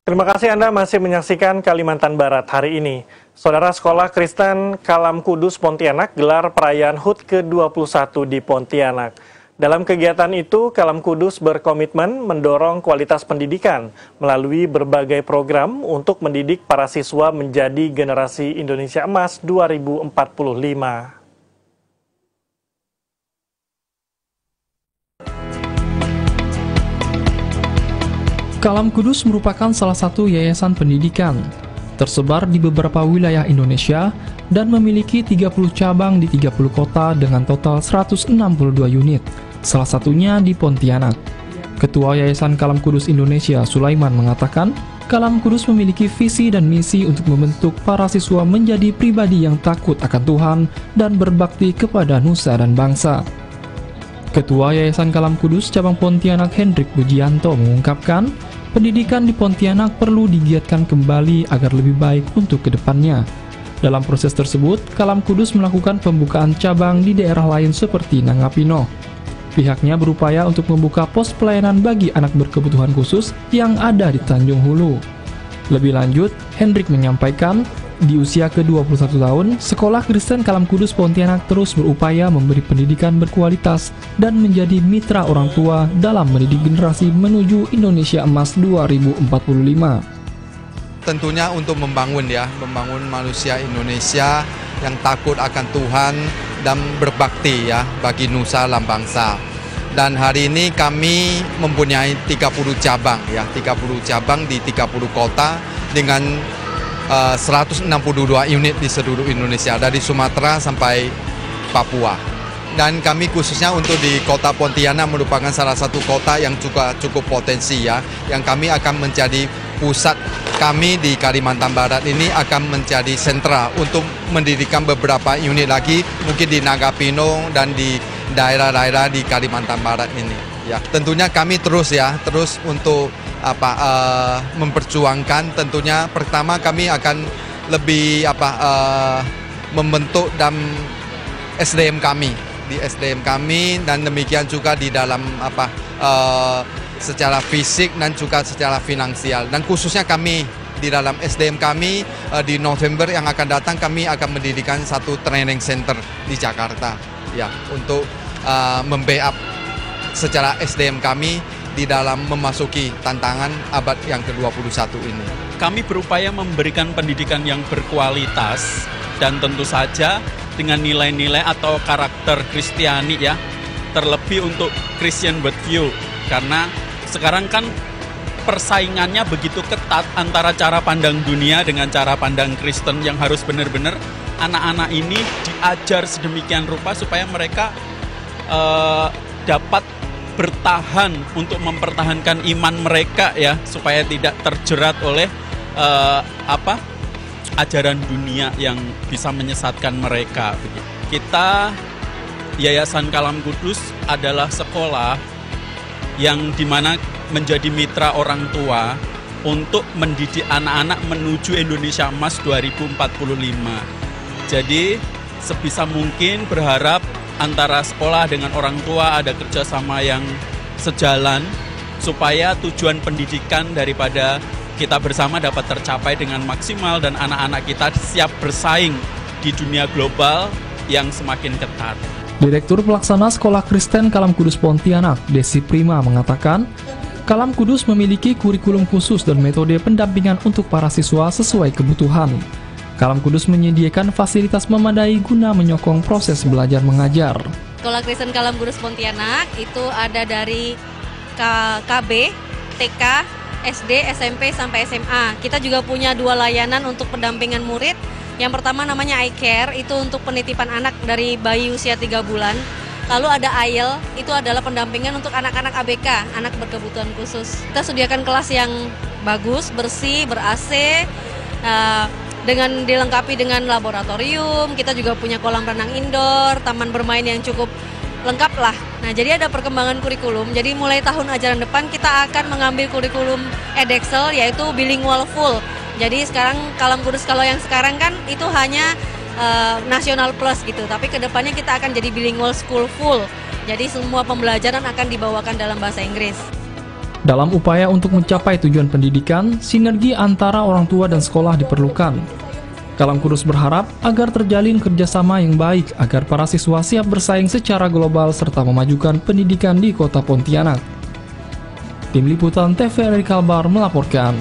Terima kasih Anda masih menyaksikan Kalimantan Barat hari ini. Saudara Sekolah Kristen Kalam Kudus Pontianak gelar perayaan HUT ke-21 di Pontianak. Dalam kegiatan itu, Kalam Kudus berkomitmen mendorong kualitas pendidikan melalui berbagai program untuk mendidik para siswa menjadi generasi Indonesia Emas 2045. Kalam Kudus merupakan salah satu yayasan pendidikan, tersebar di beberapa wilayah Indonesia dan memiliki 30 cabang di 30 kota dengan total 162 unit, salah satunya di Pontianak. Ketua Yayasan Kalam Kudus Indonesia, Sulaiman, mengatakan, Kalam Kudus memiliki visi dan misi untuk membentuk para siswa menjadi pribadi yang takut akan Tuhan dan berbakti kepada nusa dan bangsa. Ketua Yayasan Kalam Kudus Cabang Pontianak Hendrik Bujianto mengungkapkan, pendidikan di Pontianak perlu digiatkan kembali agar lebih baik untuk kedepannya. Dalam proses tersebut, Kalam Kudus melakukan pembukaan cabang di daerah lain seperti Nangapino. Pihaknya berupaya untuk membuka pos pelayanan bagi anak berkebutuhan khusus yang ada di Tanjung Hulu. Lebih lanjut, Hendrik menyampaikan, di usia ke-21 tahun, Sekolah Kristen Kalam Kudus Pontianak terus berupaya memberi pendidikan berkualitas dan menjadi mitra orang tua dalam mendidik generasi menuju Indonesia Emas 2045. Tentunya untuk membangun manusia Indonesia yang takut akan Tuhan dan berbakti bagi nusa dan bangsa. Dan hari ini kami mempunyai 30 cabang 30 cabang di 30 kota dengan 162 unit di seluruh Indonesia, dari Sumatera sampai Papua. Dan kami khususnya untuk di kota Pontianak merupakan salah satu kota yang juga cukup potensi yang kami akan menjadi pusat kami di Kalimantan Barat ini akan menjadi sentra untuk mendirikan beberapa unit lagi mungkin di Nangapino dan di daerah-daerah di Kalimantan Barat ini. Tentunya kami terus untuk memperjuangkan. Tentunya pertama kami akan lebih membentuk dan SDM kami dan demikian juga di dalam secara fisik dan juga secara finansial, dan khususnya kami di dalam SDM kami di November yang akan datang kami akan mendirikan satu training center di Jakarta untuk membackup secara SDM kami di dalam memasuki tantangan abad yang ke-21 ini. Kami berupaya memberikan pendidikan yang berkualitas dan tentu saja dengan nilai-nilai atau karakter Kristiani terlebih untuk Christian worldview, karena sekarang kan persaingannya begitu ketat antara cara pandang dunia dengan cara pandang Kristen yang harus benar-benar anak-anak ini diajar sedemikian rupa supaya mereka dapat bertahan untuk mempertahankan iman mereka supaya tidak terjerat oleh ajaran dunia yang bisa menyesatkan mereka. Kita Yayasan Kalam Kudus adalah sekolah yang dimana menjadi mitra orang tua untuk mendidik anak-anak menuju Indonesia Emas 2045. Jadi sebisa mungkin berharap antara sekolah dengan orang tua ada kerjasama yang sejalan supaya tujuan pendidikan daripada kita bersama dapat tercapai dengan maksimal dan anak-anak kita siap bersaing di dunia global yang semakin ketat. Direktur Pelaksana Sekolah Kristen Kalam Kudus Pontianak, Desi Prima, mengatakan, Kalam Kudus memiliki kurikulum khusus dan metode pendampingan untuk para siswa sesuai kebutuhan. Kalam Kudus menyediakan fasilitas memadai guna menyokong proses belajar mengajar. Sekolah Kristen Kalam Kudus Pontianak itu ada dari KB, TK, SD, SMP, sampai SMA. Kita juga punya 2 layanan untuk pendampingan murid. Yang pertama namanya iCare, itu untuk penitipan anak dari bayi usia 3 bulan. Lalu ada AIL, itu adalah pendampingan untuk anak-anak ABK, anak berkebutuhan khusus. Kita sediakan kelas yang bagus, bersih, ber-AC, dengan dilengkapi dengan laboratorium. Kita juga punya kolam renang indoor, taman bermain yang cukup lengkap lah. Nah, jadi ada perkembangan kurikulum. Jadi mulai tahun ajaran depan kita akan mengambil kurikulum Edexcel, yaitu bilingual full. Jadi sekarang Kalam Kudus kalau yang sekarang kan itu hanya nasional plus gitu. Tapi kedepannya kita akan jadi bilingual school full. Jadi semua pembelajaran akan dibawakan dalam bahasa Inggris. Dalam upaya untuk mencapai tujuan pendidikan, sinergi antara orang tua dan sekolah diperlukan. Kalam Kudus berharap agar terjalin kerjasama yang baik agar para siswa siap bersaing secara global serta memajukan pendidikan di Kota Pontianak. Tim Liputan TVRI Kalbar melaporkan.